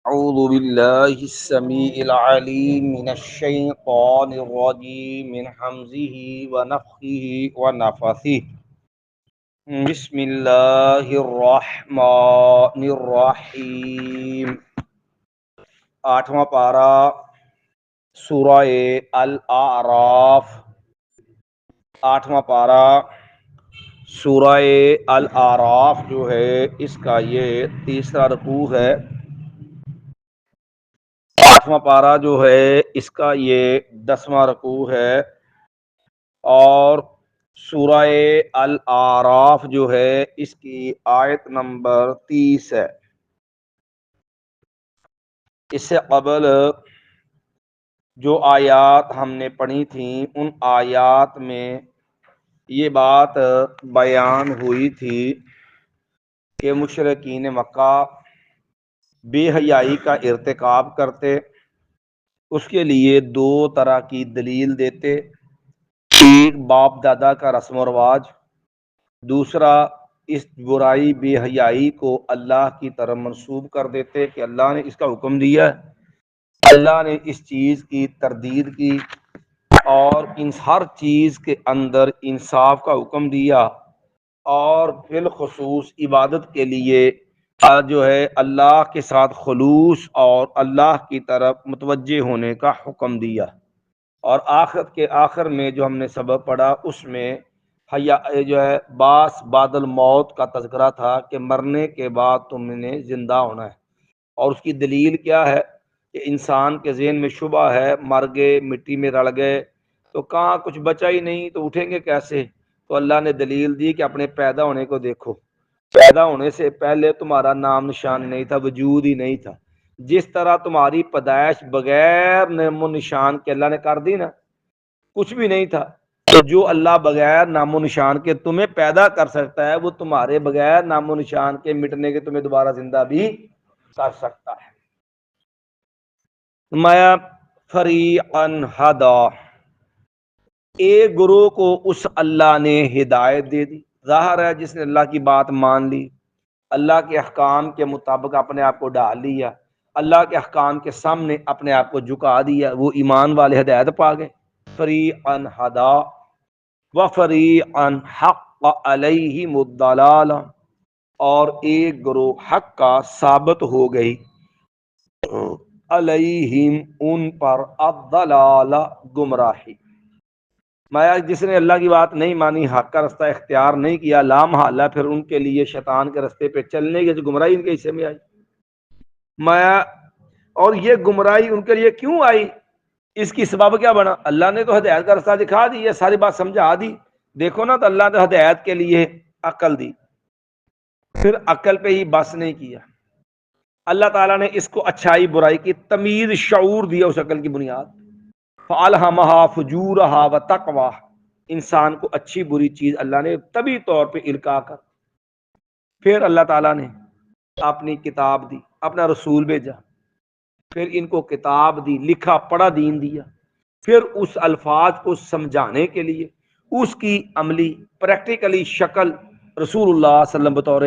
أعوذ بالله السميع العليم من الشيطان الرجيم من حمزه ونفخه ونفثه بسم الله الرحمن الرحیم۔ آٹھواں پارہ سورہ الاعراف، آٹھواں پارہ سورہ الاعراف جو ہے اس کا یہ تیسرا رکوع ہے۔ آٹھواں پارہ جو ہے اس کا یہ 10واں رکوع ہے، اور سورہ الاعراف جو ہے اس کی آیت نمبر 30 ہے۔ اس سے قبل جو آیات ہم نے پڑھی تھیں ان آیات میں یہ بات بیان ہوئی تھی کہ مشرکین مکہ بے حیائی کا ارتکاب کرتے، اس کے لیے دو طرح کی دلیل دیتے، ایک باپ دادا کا رسم و رواج، دوسرا اس برائی بے حیائی کو اللہ کی طرف منسوب کر دیتے کہ اللہ نے اس کا حکم دیا ہے، اللہ نے اس چیز کی تردید کی اور ان ہر چیز کے اندر انصاف کا حکم دیا، اور بالخصوص عبادت کے لیے جو ہے اللہ کے ساتھ خلوص اور اللہ کی طرف متوجہ ہونے کا حکم دیا۔ اور آخر کے آخر میں جو ہم نے سبق پڑھا اس میں جو ہے باس بعد الموت کا تذکرہ تھا کہ مرنے کے بعد تم نے زندہ ہونا ہے، اور اس کی دلیل کیا ہے کہ انسان کے ذہن میں شبہ ہے مر گئے مٹی میں رل گئے تو کہاں کچھ بچا ہی نہیں تو اٹھیں گے کیسے؟ تو اللہ نے دلیل دی کہ اپنے پیدا ہونے کو دیکھو، پیدا ہونے سے پہلے تمہارا نام نشان نہیں تھا، وجود ہی نہیں تھا۔ جس طرح تمہاری پیدائش بغیر نام و نشان کے اللہ نے کر دی نا، کچھ بھی نہیں تھا، تو جو اللہ بغیر نام و نشان کے تمہیں پیدا کر سکتا ہے وہ تمہارے بغیر نام و نشان کے مٹنے کے تمہیں دوبارہ زندہ بھی کر سکتا ہے۔ مایا فریقاً ہدا، ایک گروہ کو اس اللہ نے ہدایت دے دی۔ ظاہر ہے جس نے اللہ کی بات مان لی، اللہ کے احکام کے مطابق اپنے آپ کو ڈال لیا، اللہ کے احکام کے سامنے اپنے آپ کو جھکا دیا، وہ ایمان والے ہدایت پا گئے۔ فریقاً ہدا وفریقاً حق علیہم الضلالہ، اور ایک گروہ حق کا ثابت ہو گئی علیہم ان پر الضلالہ گمراہی۔ مایا جس نے اللہ کی بات نہیں مانی، حق کا رستہ اختیار نہیں کیا، لا محالہ پھر ان کے لیے شیطان کے رستے پہ چلنے کی جو گمراہی ان کے حصے میں آئی۔ مایا اور یہ گمراہی ان کے لیے کیوں آئی، اس کی سبب کیا بنا؟ اللہ نے تو ہدایت کا رستہ دکھا دی، یہ ساری بات سمجھا دی، دیکھو نا، تو اللہ نے ہدایت کے لیے عقل دی، پھر عقل پہ ہی بس نہیں کیا، اللہ تعالیٰ نے اس کو اچھائی برائی کی تمیز شعور دیا اس عقل کی بنیاد۔ فَأَلْهَمَهَا فُجُورَهَا وَتَقْوَاهَا، انسان کو اچھی بری چیز اللہ نے طبی طور پہ القا کر، پھر اللہ تعالیٰ نے اپنی کتاب دی، اپنا رسول بھیجا، پھر ان کو کتاب دی، لکھا پڑھا دین دیا، پھر اس الفاظ کو سمجھانے کے لیے اس کی عملی پریکٹیکلی شکل رسول اللہ صلی اللہ علیہ وسلم بطور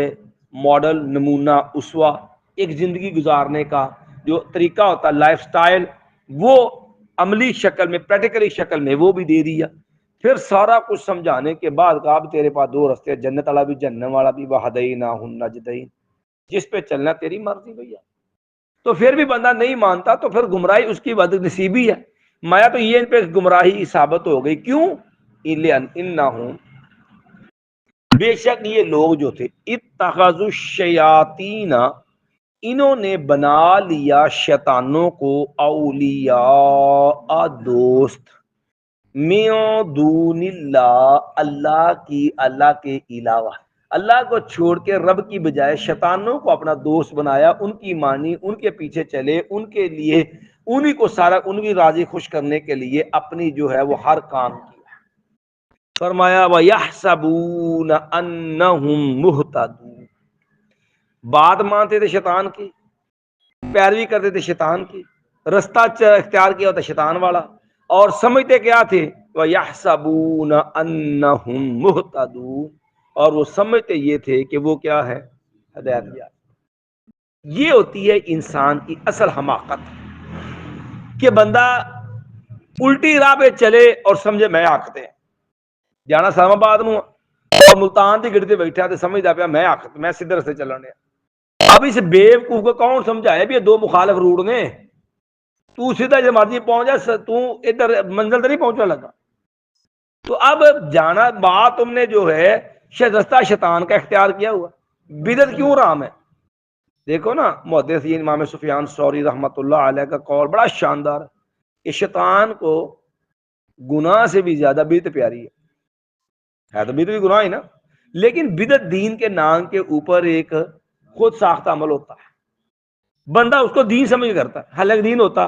ماڈل، نمونہ، اسوہ، ایک زندگی گزارنے کا جو طریقہ ہوتا ہے لائف سٹائل، وہ عملی شکل میں پریکٹیکلی شکل میں وہ بھی دے دیا۔ پھر سارا کچھ سمجھانے کے بعد کہا اب تیرے پاس دو رستے، جنت والا بھی جہنم والا بھی، وَہَدَيْنَاهُ النَّجْدَيْنِ، جس پہ چلنا تیری مرضی بھیا۔ تو پھر بھی بندہ نہیں مانتا تو پھر گمراہی اس کی بد نصیبی ہے۔ مایا تو یہ ان پہ گمراہی ثابت ہو گئی، کیوں؟ اِنَّهُمْ، بے شک یہ لوگ جو تھے، اتخذوا الشیاطین، انہوں نے بنا لیا شیطانوں کو اولیاء دوست، من دون اللہ، اللہ کے علاوہ، اللہ کو چھوڑ کے رب کی بجائے شیطانوں کو اپنا دوست بنایا، ان کی مانی، ان کے پیچھے چلے، ان کے لیے انہی کو سارا انہی راضی خوش کرنے کے لیے اپنی جو ہے وہ ہر کام کیا۔ فرمایا وَيَحْسَبُونَ أَنَّهُمْ مُهْتَدُونَ، بات مانتے تھے شیطان کی، پیروی کرتے تھے شیطان کی، رستہ اختیار کیا ہوتا شیطان والا، اور سمجھتے کیا تھے؟ وَيَحْسَبُونَ أَنَّهُمْ مُهْتَدُونَ، اور وہ سمجھتے یہ تھے کہ وہ کیا ہے؟ ہدایت یافتہ۔ یہ ہوتی ہے انسان کی اصل حماقت کہ بندہ الٹی راہ پہ چلے اور سمجھے میں حق تے جانا اسلام آباد نو اور ملتان کی گڑی تے بیٹھا تے سمجھدا پیا میں حق میں سیدھے رستے چلن ڈیا۔ اب اس بیوقوف کو کون سمجھائے بھی یہ دو مخالف روٹ نے، تو سیدھا جو مرضی پہنچ جا، تو ادھر منزل تے نہیں پہنچنے لگا۔ تو اب جانا بات تم نے جو ہے رستہ شیطان کا اختیار کیا ہوا، بدعت کیوں حرام ہے؟ دیکھو نا محدثین امام سفیان ثوری رحمۃ اللہ علیہ کا قول بڑا شاندار ہے کہ شیطان کو گناہ سے بھی زیادہ بدعت پیاری ہے تو بدعت بھی گناہ ہی نا، لیکن بدعت دین کے نام کے اوپر ایک خود ساختہ عمل ہوتا ہے، بندہ اس کو دین سمجھ کرتا ہے، حالانکہ دین ہوتا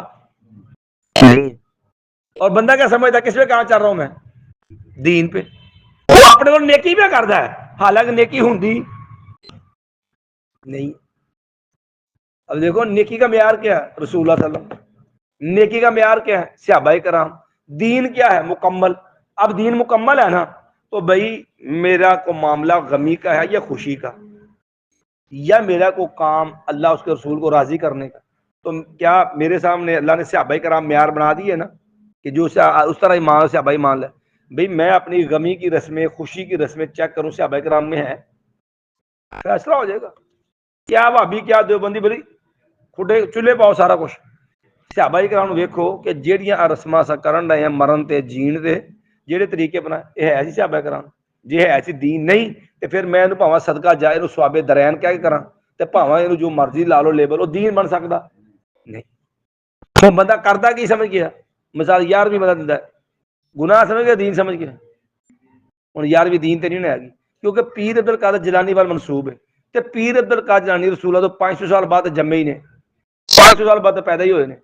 اور بندہ کیا سمجھتا ہے کس پہ کہاں چل رہا ہوں میں؟ دین پہ۔ وہ اپنے کو نیکی پہ کرتا ہے حالانکہ نیکی ہوندی نہیں۔ اب دیکھو نیکی کا معیار کیا ہے؟ رسول اللہ صلی اللہ علیہ وسلم۔ نیکی کا معیار کیا ہے؟ صحابہ کرام۔ دین کیا ہے؟ مکمل۔ اب دین مکمل ہے نا تو بھائی میرا کو معاملہ غمی کا ہے یا خوشی کا، یا میرا کو کام اللہ اس کے رسول کو راضی کرنے کا، تو کیا میرے سامنے اللہ نے صحابہ کرام معیار بنا دیے نا کہ جو اس طرح ایمان صحابہ ایمان لے؟ بھائی میں اپنی غمی کی رسمیں خوشی کی رسمیں چیک کروں صحابہ کرام میں ہے، فیصلہ ہو جائے گا۔ کیا بھابی کیا دیوبندی بلی کھڈے چولہے پاؤ سارا کچھ۔ صحابہ کرام نو ویکھو کہ جیڑیاں رسماں سا کرن رہے ہیں مرن تے جین دے جیڑے طریقے بنائے یہ ہے ایسی صحابہ کرام، جی ہے ایسی دین نہیں تے پھر میں انہوں پاواں صدقہ جائے نو ثواب درین کیا کراں تے پاواں انہوں جو مرضی لا لو لیبل وہ دین بن سکدا نہیں۔ تو بندہ کردا کی سمجھ گیا؟ مثال 11ویں بندہ دیندا ہے گناہ سمجھ گیا دین سمجھ گیا، ہن 11ویں دین تے نہیں آئے گی کیونکہ پیر عبد القادر جیلانی وال منسوب ہے تے پیر عبد القادر جیلانی رسول اللہ تو 500 سال بعد جمے ہی نے، 500 سال بعد پیدا ہی ہوئے نے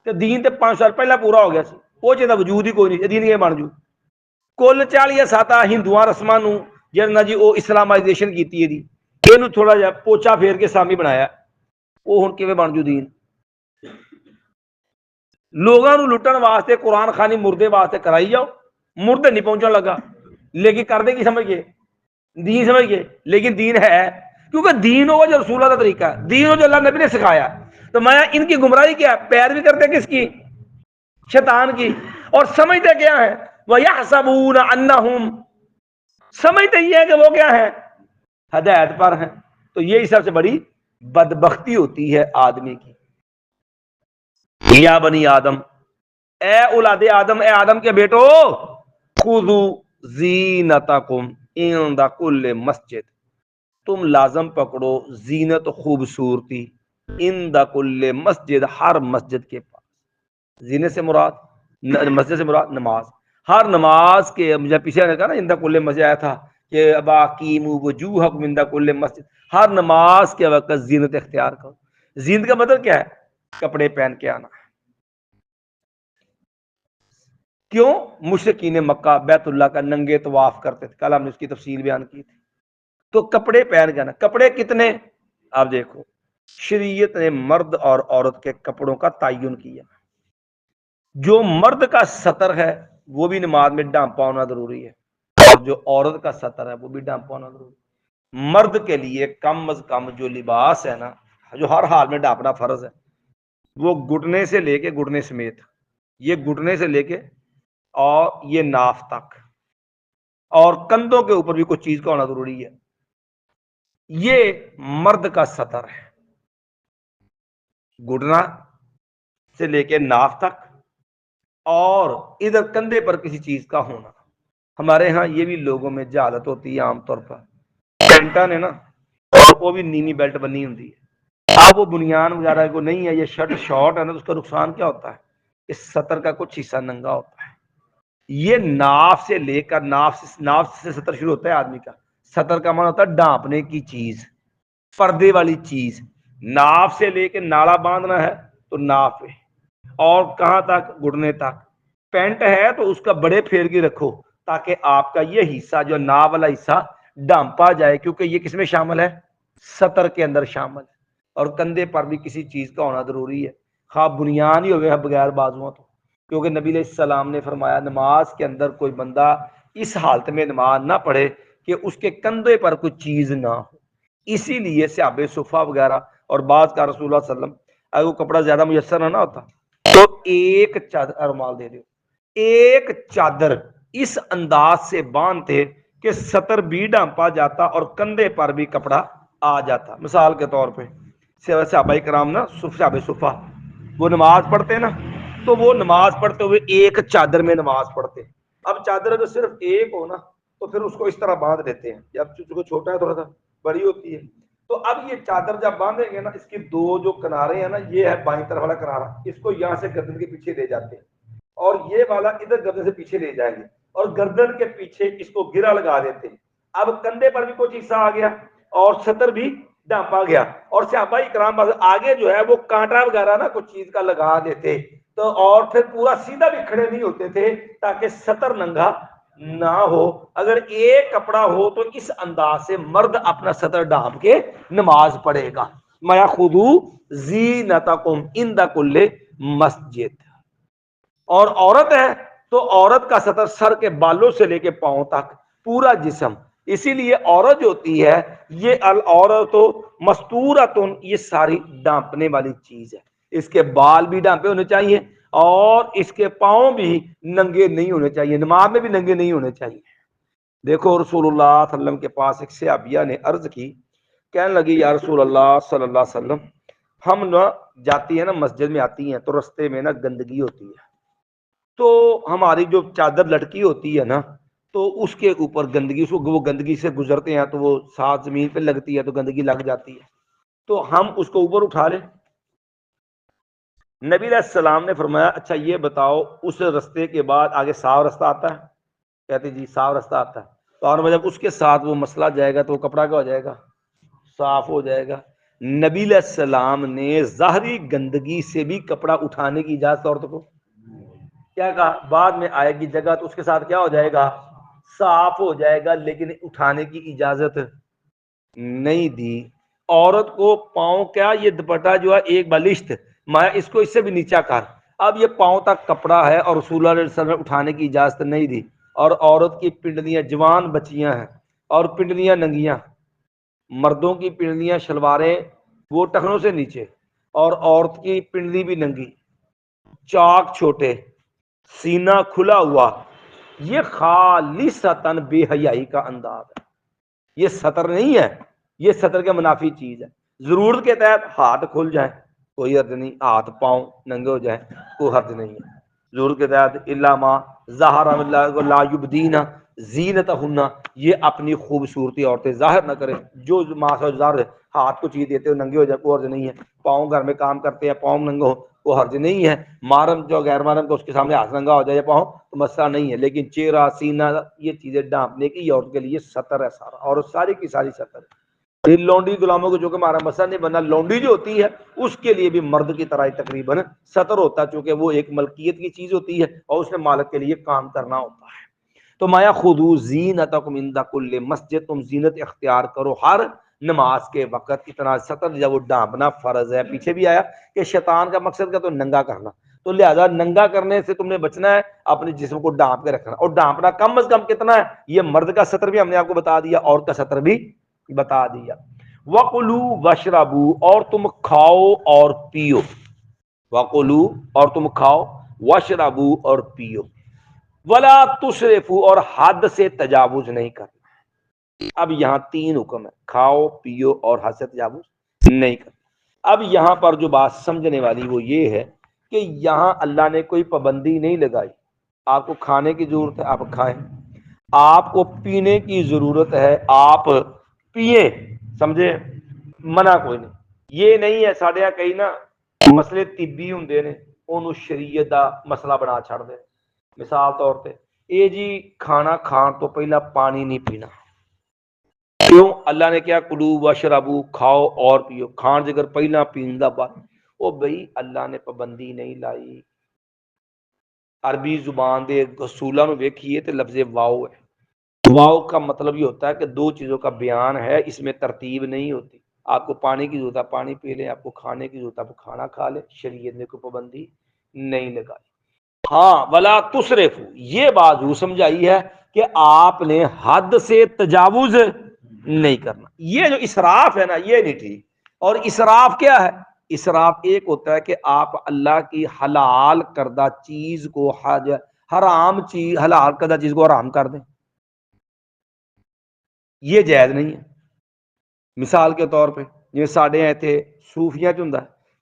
تے دین تے 500 سال پہلا پورا ہو گیا سی، وہ چیز دا وجود ہی کوئی نہیں، دین یہ بن جو کل 40 ساتا ہندوؤں رسماں نو جڑا جی وہ اسلامائزیشن کیتی ہے دی اینو تھوڑا جہا پوچا پھیر کے سامی بنایا وہ ہن کیویں بن جو دین؟ لوگاں نو لٹن واسطے قرآن خانی مردے واسطے کرائی جاؤ، مردے نہیں پہنچن لگا لیکن کردے کی سمجھ گئے؟ دین سمجھ گئے، لیکن دین ہے کیونکہ دین ہوگا جو رسول اللہ کا طریقہ ہے، دین ہو جو اللہ نبی نے سکھایا۔ تو میں ان کی گمراہی کیا ہے؟ پیروی کرتے کس کی؟ شیطان کی، اور سمجھتے کیا ہے؟ وَيَحْسَبُونَ أَنَّهُمْ، سمجھتے یہ ہے کہ وہ کیا ہے؟ ہدایت پر ہیں۔ تو یہی سب سے بڑی بدبختی ہوتی ہے آدمی کی۔ یا بنی آدم، اے اولاد آدم، اے آدم کے بیٹو، خذوا زینتکم عند کل مسجد، تم لازم پکڑو زینت خوبصورتی عند کل مسجد، ہر مسجد کے پاس۔ زینت سے مراد مسجد سے مراد نماز، ہر نماز کے مجھے پیچھے نے کہا نا عند کل مسجد آیا تھا کہ باقیموا وجوہکم عند کل مسجد، ہر نماز کے وقت زینت اختیار کرو۔ زینت کا مطلب کیا ہے؟ کپڑے پہن کے آنا۔ کیوں؟ مشرکین مکہ بیت اللہ کا ننگے طواف کرتے تھے، کل ہم نے اس کی تفصیل بیان کی تھی۔ تو کپڑے پہن کے آنا، کپڑے کتنے؟ آپ دیکھو شریعت نے مرد اور عورت کے کپڑوں کا تعین کیا۔ جو مرد کا سطر ہے وہ بھی نماز میں ڈھانپا ہونا ضروری ہے، اور جو عورت کا سطر ہے وہ بھی ڈھانپا ہونا ضروری ہے۔ مرد کے لیے کم از کم جو لباس ہے نا جو ہر حال میں ڈھانپنا فرض ہے، وہ گھٹنے سے لے کے گھٹنے سمیت، یہ گھٹنے سے لے کے اور یہ ناف تک، اور کندھوں کے اوپر بھی کچھ چیز کا ہونا ضروری ہے۔ یہ مرد کا سطر ہے، گھٹنا سے لے کے ناف تک، اور ادھر کندھے پر کسی چیز کا ہونا۔ ہمارے ہاں یہ بھی لوگوں میں جہالت ہوتی ہے عام طور پر، پینٹا نے نا اور وہ بھی نیمی بیلٹ بنی ہوتی ہے، اب وہ بنیان وغیرہ کو نہیں ہے، یہ شرٹ شارٹ ہے نا، تو اس کا نقصان کیا ہوتا ہے؟ اس سطر کا کچھ حصہ ننگا ہوتا ہے۔ یہ ناف سے لے کر ناف سے سطر شروع ہوتا ہے آدمی کا، سطر کا معنی ہوتا ہے ڈھانپنے کی چیز، پردے والی چیز۔ ناف سے لے کے نالا باندھنا ہے تو ناف ہے، اور کہاں تک؟ گھٹنے تک۔ پینٹ ہے تو اس کا بڑے پھیر کے رکھو تاکہ آپ کا یہ حصہ جو ناف والا حصہ ڈھانپا جائے، کیونکہ یہ کس میں شامل ہے؟ سطر کے اندر شامل ہے۔ اور کندھے پر بھی کسی چیز کا ہونا ضروری ہے، خواہ بنیان ہی ہوگا بغیر بازوؤں تو، کیونکہ نبی علیہ السلام نے فرمایا نماز کے اندر کوئی بندہ اس حالت میں نماز نہ پڑھے کہ اس کے کندھے پر کوئی چیز نہ ہو۔ اسی لیے صحابہ صفہ وغیرہ اور بعض کا رسول اللہ صلی اللہ علیہ وسلم اگر وہ کپڑا زیادہ میسر نہ ہوتا تو ایک چادر رومال دے دو، ایک چادر اس انداز سے باندھتے کہ سطر بھی ڈھانپا جاتا اور کندھے پر بھی کپڑا آ جاتا. مثال کے طور پہ صحابہ کرام نا صحابہ صفا وہ نماز پڑھتے نا تو وہ نماز پڑھتے ہوئے ایک چادر میں نماز پڑھتے. اب چادر اگر صرف ایک ہو نا تو پھر اس کو اس طرح باندھ دیتے ہیں، جب چونکہ چھوٹا ہے تھوڑا سا بڑی ہوتی ہے تو اب یہ چادر جب باندھیں گے نا اس کی دو جو کنارے ہیں نا، یہ ہے بائیں طرف والا کنارا، اس کو یہاں سے گردن کے پیچھے لے جاتے ہیں اور یہ والا ادھر گردن سے پیچھے لے جائیں گے اور گردن کے پیچھے اس کو گرا لگا دیتے ہیں. اب کندھے پر بھی کوئی حصہ آ گیا اور سطر بھی ڈھانپا گیا اور صحابہ کرام آگے جو ہے وہ کانٹا وغیرہ نا کچھ چیز کا لگا دیتے تو اور پھر پورا سیدھا بھی کھڑے نہیں ہوتے تھے تاکہ سطر ننگا نہ ہو. اگر ایک کپڑا ہو تو اس انداز سے مرد اپنا سطر ڈھانپ کے نماز پڑھے گا. مَا خُذُوا زِینَتَکُمْ عِنْدَ کُلِّ مسجد. اور عورت ہے تو عورت کا سطر سر کے بالوں سے لے کے پاؤں تک پورا جسم. اسی لیے عورت جو ہوتی ہے یہ العورت مستورتن، یہ ساری ڈانپنے والی چیز ہے. اس کے بال بھی ڈانپے ہونے چاہیے اور اس کے پاؤں بھی ننگے نہیں ہونے چاہیے، نماز میں بھی ننگے نہیں ہونے چاہیے. دیکھو رسول اللہ صلی اللہ علیہ وسلم کے پاس ایک صحابیہ نے عرض کی، کہنے لگی یا رسول اللہ صلی اللہ علیہ وسلم ہم نا جاتی ہیں نا مسجد میں آتی ہیں تو رستے میں نا گندگی ہوتی ہے تو ہماری جو چادر لٹکی ہوتی ہے نا تو اس کے اوپر گندگی، اس کو وہ گندگی سے گزرتے ہیں تو وہ ساتھ زمین پہ لگتی ہے تو گندگی لگ جاتی ہے تو ہم اس کو اوپر اٹھا لیں. نبی علیہ السلام نے فرمایا اچھا یہ بتاؤ اس رستے کے بعد آگے صاف رستہ آتا ہے؟ کہتے جی صاف رستہ آتا ہے. تو اور جب اس کے ساتھ وہ مسئلہ جائے گا تو وہ کپڑا کیا ہو جائے گا؟ صاف ہو جائے گا. نبی علیہ السلام نے ظاہری گندگی سے بھی کپڑا اٹھانے کی اجازت عورت کو کیا کہا؟ بعد میں آئے گی جگہ تو اس کے ساتھ کیا ہو جائے گا؟ صاف ہو جائے گا، لیکن اٹھانے کی اجازت نہیں دی. عورت کو پاؤں کیا یہ دوپٹہ جو ہے ایک بالشت مایا اس کو اس سے بھی نیچا کر، اب یہ پاؤں تک کپڑا ہے اور رسول اللہ علیہ وسلم نے اٹھانے کی اجازت نہیں دی. اور عورت کی پنڈلیاں جوان بچیاں ہیں اور پنڈلیاں ننگیاں، مردوں کی پنڈلیاں شلواریں وہ ٹخنوں سے نیچے اور عورت کی پنڈلی بھی ننگی، چاک چھوٹے، سینہ کھلا ہوا، یہ خالصتاً بے حیائی کا انداز ہے. یہ سطر نہیں ہے، یہ سطر کے منافی چیز ہے. ضرورت کے تحت ہاتھ کھل جائے کوئی حرج نہیں، ہاتھ پاؤں ننگے ہو جائے کوئی حرج نہیں ہے. ضرورت کے تحت الا ما ظہر لا یبدین زینتہن، یہ اپنی خوبصورتی عورتیں ظاہر نہ کرے. جو ماسا ظاہر ہاتھ کو چیز دیتے ہو ننگے ہو جائے کوئی حرج نہیں ہے. پاؤں گھر میں کام کرتے ہیں پاؤں ننگے ہو کوئی حرج نہیں ہے. محرم جو غیر محرم کو اس کے سامنے ہاتھ ننگا ہو جائے پاؤں تو مسئلہ نہیں ہے. لیکن چہرہ سینہ یہ چیزیں ڈھانپنے کی عورت کے لیے سطر ہے سارا، اور ساری کی ساری سطر ہے. لونڈی غلاموں کو جو کہ ہمارا مسئلہ نہیں بنا، لونڈی جو ہوتی ہے اس کے لیے بھی مرد کی طرح تقریباً سطر ہوتا ہے چونکہ وہ ایک ملکیت کی چیز ہوتی ہے اور اس نے مالک کے لیے کام کرنا ہوتا ہے. تو مایا خذوا زینتکم عند کل مسجد، تم زینت اختیار کرو ہر نماز کے وقت. اتنا سطر جب وہ ڈھانپنا فرض ہے. پیچھے بھی آیا کہ شیطان کا مقصد کیا تو ننگا کرنا، تو لہذا ننگا کرنے سے تم نے بچنا ہے، اپنے جسم کو ڈھانپ کے رکھنا. اور ڈھانپنا کم از کم کتنا ہے؟ یہ مرد کا سطر بھی ہم نے آپ کو بتا دیا، عورت کا سطر بھی بتا دیا. وَقُلُوا وَاشْرَبُوا، اور تم کھاؤ اور پیو. وَقُلُوا، اور تم کھاؤ، وَاشْرَبُوا، اور پیو. وَلَا تُسْرِفُوا، اور حد سے تجاوز نہیں کرنا. اب یہاں تین حکم ہے، کھاؤ پیو اور حد سے تجاوز نہیں کرنا. اب یہاں پر جو بات سمجھنے والی وہ یہ ہے کہ یہاں اللہ نے کوئی پابندی نہیں لگائی. آپ کو کھانے کی ضرورت ہے آپ کھائیں، آپ کو پینے کی ضرورت ہے آپ پیئیں، سمجھے؟ منع کوئی نہیں. یہ نہیں ہے ساڈے یہاں کئی نا مسئلے طبی ہوندے نے انہوں شریعت دا مسئلہ بنا چھڑ دے. مثال طور پہ یہ جی کھانا کھان تو پہلا پانی نہیں پینا. کیوں؟ اللہ نے کیا کلو وشربو، کھاؤ اور پیو. کھان جگر پہلا پین دا بعد، او بھئی اللہ نے پابندی نہیں لائی. عربی زبان دے اصولاں نو ویکھیے تے لفظ واو ہے. واو کا مطلب یہ ہوتا ہے کہ دو چیزوں کا بیان ہے، اس میں ترتیب نہیں ہوتی. آپ کو پانی کی ضرورت ہے پانی پی لیں، آپ کو کھانے کی ضرورت ہے آپ کھانا کھا لیں. شریعت نے کوئی پابندی نہیں لگائی. ہاں ولا تسرفوا، یہ بات ضرور سمجھائی ہے کہ آپ نے حد سے تجاوز نہیں کرنا. یہ جو اسراف ہے نا یہ نہیں ٹھیک. اور اسراف کیا ہے؟ اسراف ایک ہوتا ہے کہ آپ اللہ کی حلال کردہ چیز کو حرام چیز، حلال کردہ چیز کو حرام کر دیں، یہ جائز نہیں ہے۔ مثال کے طور پہ جی ساڈے ایتھے صوفیاں چ ہوندا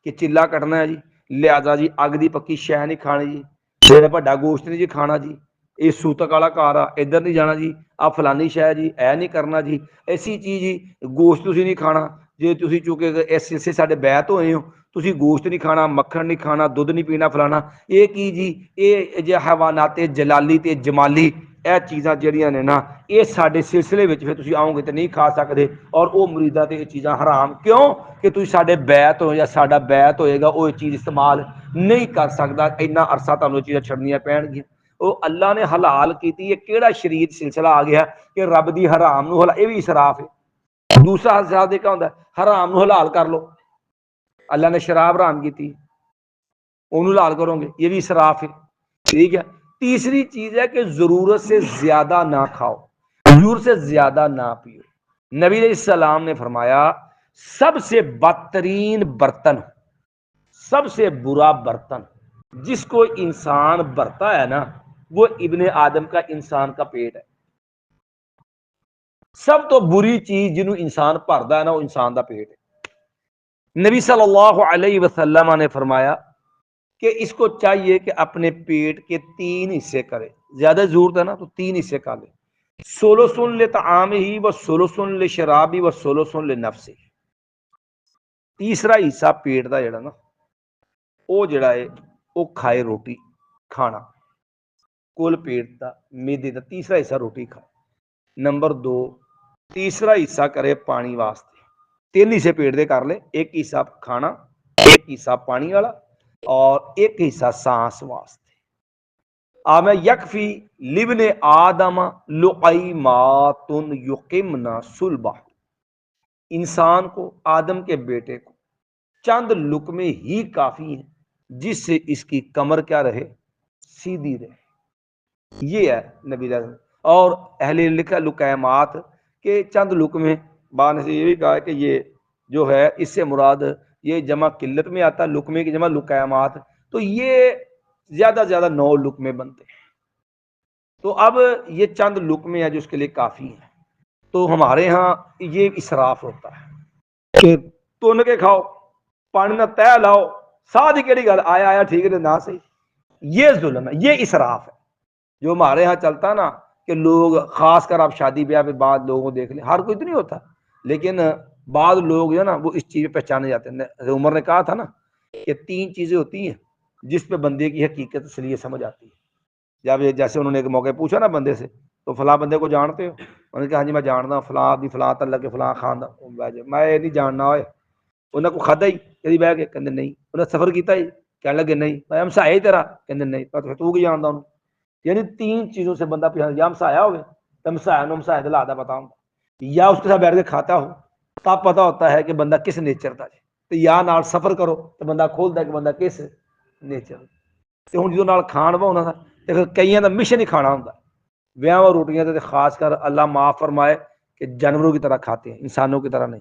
کہ چلا کٹنا ہے جی، لہذا جی اگ دی پکی شے نہیں کھانی جی، میرا بڑا گوشت نہیں جی کھانا جی، یہ سوتک والا کار آ ادھر نہیں جانا جی، آ فلانی شے جی اے نہیں کرنا جی، ایسی چیز جی گوشت تسی نہیں کھانا جی، تسی چونکہ اس سلسلے ساڈے بیعت ہوئے ہو، تسی گوشت نہیں کھانا، مکھن نہیں کھانا، دودھ نہیں پینا فلانا، یہ کی جی یہ جی حیوانات جلالی تے جمالی اے چیزاں جہاں نے نا یہ سارے سلسلے میں پھر تسی آؤ گے تو نہیں کھا سکتے، اور وہ مریداں تے یہ چیزاں حرام کیوں کہ تسی سارے بیعت ہو یا ساڈا بیعت ہوئے گا وہ چیز استعمال نہیں کر سکتا، اتنا عرصہ تمہیں چیزاں چھڑنیاں پین گیاں۔ وہ اللہ نے حلال کیتی، یہ کیڑا شریعت سلسلہ آ گیا کہ رب دی حرام نو حلال، یہ بھی اسراف ہے۔ دوسرا حساب دیکھا ہوتا ہے حرام نو حلال کر لو، اللہ نے شراب حرام کی تھی انہوں حلال کرو گے، یہ بھی اسراف ہے، ٹھیک ہے۔ تیسری چیز ہے کہ ضرورت سے زیادہ نہ کھاؤ، ضرورت سے زیادہ نہ پیو۔ نبی علیہ السلام نے فرمایا سب سے بدترین برتن، سب سے برا برتن جس کو انسان بھرتا ہے نا وہ ابن آدم کا، انسان کا پیٹ ہے۔ سب تو بری چیز جنہوں انسان بھردا ہے نا وہ انسان دا پیٹ ہے۔ نبی صلی اللہ علیہ وسلم نے فرمایا کہ اس کو چاہیے کہ اپنے پیٹ کے 3 حصے کرے، زیادہ ضرورت ہے نا تو 3 حصے کر لے، سلسن لطعامہ و سلسن لشرابہ و سلسن لنفسہ۔ تیسرا حصہ پیٹ دا جڑا نا وہ جڑا ہے وہ کھائے روٹی کھانا، کل پیٹ دا میدے دا تیسرا حصہ روٹی کھائے۔ نمبر 2 تیسرا حصہ کرے پانی واسطے، 3 حصے پیٹ دے کر لے، ایک حصہ کھانا، ایک حصہ پانی والا، اور ایک حصہ سانس واسطے۔ میں یکفی لبن آدم لقیمات یقمنا صلبہ، انسان کو، آدم کے بیٹے کو چند لقمے ہی کافی ہیں جس سے اس کی کمر کیا رہے، سیدھی رہے، یہ ہے نبی علیہ السلام۔ اور اہل لکھا لقیمات کے چند لقمے، بعض نے یہ بھی کہا کہ یہ جو ہے اس سے مراد یہ جمع قلت میں آتا، لقمے کی جمع لقیمات، تو یہ زیادہ زیادہ 9 لقمے بنتے ہیں، تو اب یہ چند لقمے ہیں جو اس کے لیے کافی ہیں۔ تو ہمارے ہاں یہ اسراف ہوتا ہے کہ تن کے کھاؤ، پانی نہ تہ لاؤ، ساتھ ہی کیڑی گل آیا آیا ٹھیک ہے نہ صحیح، یہ ظلم ہے، یہ اسراف ہے جو ہمارے ہاں چلتا ہے نا کہ لوگ، خاص کر آپ شادی بیاہ پہ بعض لوگوں کو دیکھ لیں، ہر کوئی تو نہیں ہوتا لیکن بعض لوگ جو ہے نا وہ اس چیز پہ پہچانے جاتے ہیں۔ عمر نے کہا تھا نا کہ 3 چیزیں ہوتی ہیں جس پہ بندے کی حقیقت اصلیت سمجھ آتی ہے۔ جب جیسے انہوں نے ایک موقع پوچھا نا بندے سے، تو فلاں بندے کو جانتے ہو؟ انہوں نے کہا ہاں جی میں جاننا ہوں، فلاں بھی فلاں تعلق کے فلاں خاندان، میں یہ نہیں جاننا ہوئے انہیں کو کھدا ہی کدی بہ کے کہندے نہیں، انہیں سفر کیتا ہی کہنے لگے نہیں، میں ہمسایہ ہی تیرا کہندے نہیں، پھر تو کی جاندا انہوں؟ یعنی 3 چیزوں سے بندہ پہچان، یا ہمسایہ ہوگا تو ہمسایہ نو ہمسایہ دلا دا پتا ہوتا، یا اس کے ساتھ بیٹھ کے کھاتا ہو تب پتا ہوتا ہے کہ بندہ کس نیچر کا ہے، تو یا نال سفر کرو تو بندہ کھولتا ہے کہ بندہ کس نیچر، تو ہوں جدوں نال کھان بہنا تھا تو کئیاں دا مشن ہی کھانا ہوندا، بیاہ روٹیاں تے خاص کر اللہ معاف فرمائے کہ جانوروں کی طرح کھاتے ہیں، انسانوں کی طرح نہیں،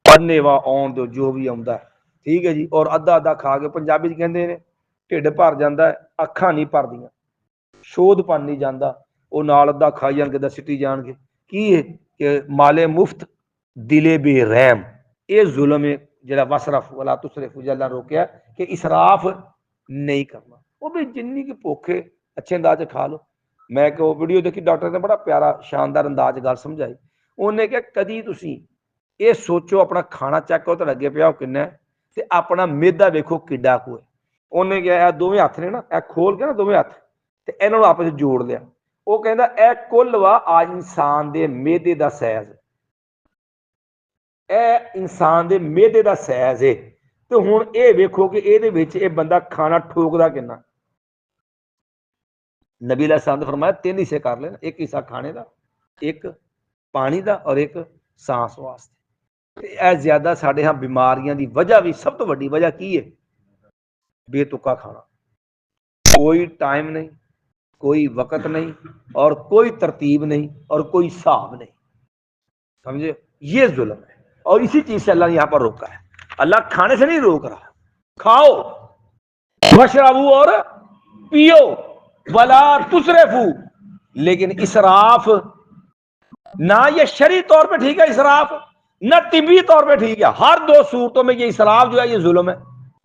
پڑھنے وا آن دو جو بھی آتا ہے ٹھیک ہے جی، اور ادھا ادھا کھا کے پنجابی کہندے نے ٹھڈ بھر جاندا ہے اکھاں نہیں بھردیاں، شودھ پن نہیں جانا، وہ نال ادھا کھائی جان کے سٹی جان کے، کی ہے کہ مال مفت دلے بے رحم، یہ ظلم ہے جڑا وصرف ولا تصرف جل روکیا کہ اسراف نہیں کرنا، وہ بھی جنی کی بھوکے اچھے انداز سے کھا لو۔ میں کہ وہ ویڈیو دیکھی ڈاکٹر نے بڑا پیارا شاندار انداز گل سمجھائی، انہیں کہ کدی تسی یہ سوچو اپنا کھانا چیک کرو تو لگے پیا کنا ہے تے اپنا میدا ویکھو کڈا کو ہے، انہیں کیا دونوں ہاتھ نے نا اے کھول کے نا دونوں ہاتھ تے انہاں نوں آپس جوڑ لیا، وہ کہندا اے کل وا آج انسان دے میدے دا سائز، اے انسان دے میدے دا سائز ہے، تو ہن اے ویکھو کہ اے دے وچ اے بندہ کھانا ٹھوکدا کنا۔ نبی علیہ السلام نے فرمایا 3 حصے کر لینا، ایک حصہ کھانے دا، ایک پانی دا، اور ایک سانس واسطے۔ اے زیادہ ساڈے ہاں بیماریاں دی وجہ بھی سب تو بڑی وجہ کی ہے؟ بے تکا کھانا، کوئی ٹائم نہیں، کوئی وقت نہیں، اور کوئی ترتیب نہیں، اور کوئی حساب نہیں، سمجھے؟ یہ ظلم ہے۔ اور اسی چیز سے اللہ نے یہاں پر روکا ہے. اللہ کھانے سے نہیں روک رہا, کھاؤ وشربو اور پیو ولا تسرفو, لیکن اسراف نہ یہ شرعی طور پہ ٹھیک ہے اسراف, نہ طبی طور پہ ٹھیک ہے. ہر دو صورتوں میں یہ اسراف جو ہے یہ ظلم ہے.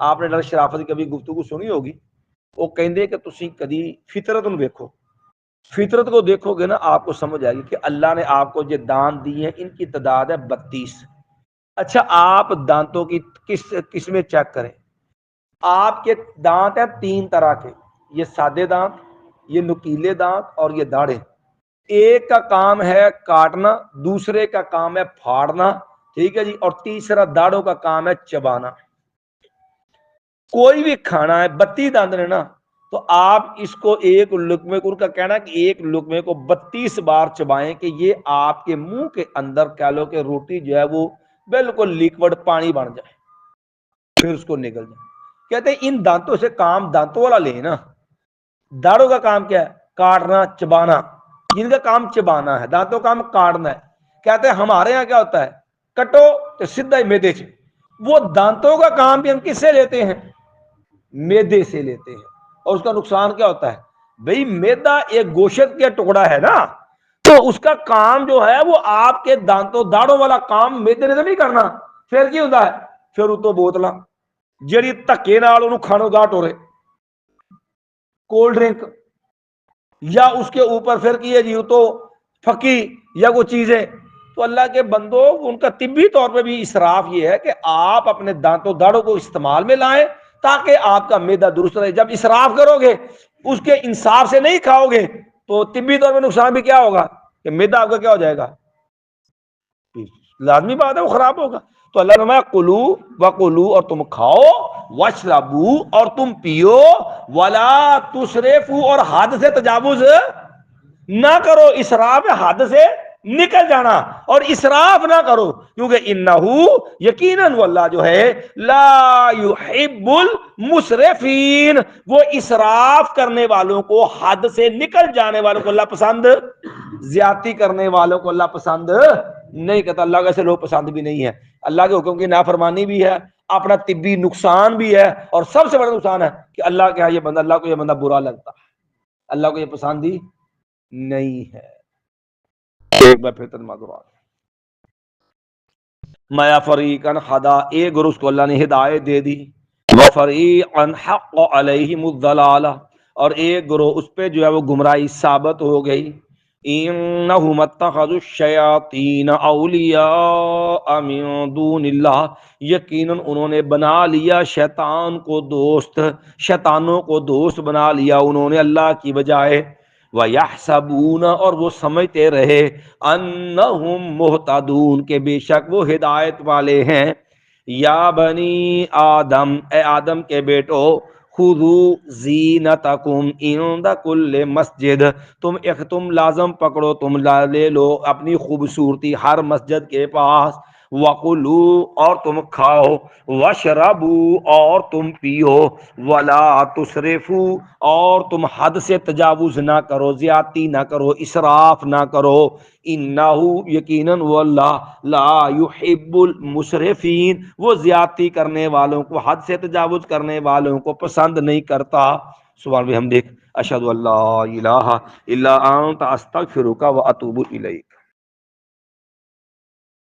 آپ نے ڈاکٹر شرافت کی کبھی گفتگو سنی ہوگی, وہ کہندے کہ تسی کدی فطرت نو دیکھو, فطرت کو دیکھو گے نا آپ کو سمجھ آئے گی کہ اللہ نے آپ کو جو دانت دی ہیں ان کی تعداد ہے 32. اچھا آپ دانتوں کی کس میں چیک کریں, آپ کے دانت ہیں 3 طرح کے, یہ سادے دانت, یہ نکیلے دانت اور یہ داڑھے. ایک کا کام ہے کاٹنا, دوسرے کا کام ہے پھاڑنا, ٹھیک ہے جی, اور تیسرا داڑھوں کا کام ہے چبانا. کوئی بھی کھانا ہے 32 دانت نے نا, تو آپ اس کو ایک لقمے کو, ان کا کہنا ہے کہ ایک لقمے کو 32 بار چبائیں کہ یہ آپ کے منہ کے اندر کہہ لو کہ روٹی جو ہے وہ بالکل لیکوڈ پانی بن جائے, پھر اس کو نگل جائے. کہتے ہیں ان دانتوں سے کام دانتوں والا لے نا. داڑھوں کا کام کیا ہے, کاٹنا چبانا, جن کا کام چبانا ہے, دانتوں کا کام کاٹنا ہے. کہتے ہیں ہمارے یہاں کیا ہوتا ہے, کٹو تو سیدھا ہی میدے چ. وہ دانتوں کا کام بھی ہم کس سے لیتے ہیں, میدے سے لیتے ہیں. اور اس کا نقصان کیا ہوتا ہے بھئی, میدا ایک گوشت کا ٹکڑا ہے نا, تو اس کا کام جو ہے وہ آپ کے دانتوں داڑھوں والا کام میدے نے تو نہیں کرنا. پھر کی ہوتا ہے, پھر وہ تو بوتلاں جڑی دھکے نال انہوں کھانو گاٹ ہو رہے, کولڈ ڈرنک, یا اس کے اوپر پھر کی ہے جی تو پھکی یا وہ چیزیں. تو اللہ کے بندو, ان کا طبی طور پہ بھی اسراف یہ ہے کہ آپ اپنے دانتوں داڑھوں کو استعمال میں لائیں تاکہ آپ کا معدہ درست رہے. جب اسراف کرو گے, اس کے انصاف سے نہیں کھاؤ گے, تو طبی طور پہ نقصان بھی کیا ہوگا کہ معدہ آپ کا کیا ہو جائے گا, لازمی بات ہے وہ خراب ہوگا. تو اللہ نے فرمایا کلو وکلو, اور تم کھاؤ, واشربو اور تم پیو, ولا تسرفو اور حد سے تجاوز نہ کرو. اسراف حد سے نکل جانا, اور اسراف نہ کرو, کیونکہ انہو یقیناً وہ اللہ جو ہے لا یحب المسرفین, وہ اسراف کرنے والوں کو, حد سے نکل جانے والوں کو اللہ پسند, زیادتی کرنے والوں کو اللہ پسند نہیں کرتا. اللہ کا ایسے لوگ پسند بھی نہیں ہے. اللہ کے حکم کی نافرمانی بھی ہے, اپنا طبی نقصان بھی ہے, اور سب سے بڑا نقصان ہے کہ اللہ کے ہاں یہ بندہ, اللہ کو یہ بندہ برا لگتا ہے, اللہ کو یہ پسند ہی نہیں ہے. ایک بار پھر ترجمہ مایا فریقن ہدا, ایک گروہ کو اللہ نے ہدایت دے دی, وفریقن حق علیہم الضلالہ, اور ایک گروہ اس پہ جو ہے وہ گمراہی ثابت ہو گئی. انہم اتخذوا الشیاطین اولیاء من دون اللہ, یقیناً انہوں نے بنا لیا شیطان کو دوست, شیطانوں کو دوست بنا لیا انہوں نے اللہ کی بجائے. وَيَحْسَبُونَ, اور وہ سمجھتے رہے, أَنَّهُمْ مُهْتَدُونَ, کہ بے شک وہ ہدایت والے ہیں. یا بنی آدم, اے آدم کے بیٹو, خُذُوا زِینَتَکُمْ عِنْدَ کُلِّ مسجد, تم لازم پکڑو, تم لے لو اپنی خوبصورتی ہر مسجد کے پاس. وَقُلُوا, اور تم کھاؤ, وَاشْرَبُوا, اور تم پیو, وَلَا تُسْرِفُوا, اور تم حد سے تجاوز نہ کرو, زیادتی نہ کرو, اسراف نہ کرو. انہو, یقیناً وہ اللہ, لا یحب المسرفین, وہ زیادتی کرنے والوں کو, حد سے تجاوز کرنے والوں کو پسند نہیں کرتا. سبحان بحمدک, اشہد ان لا الہ الا انت, استغفرک و اتوب الیک.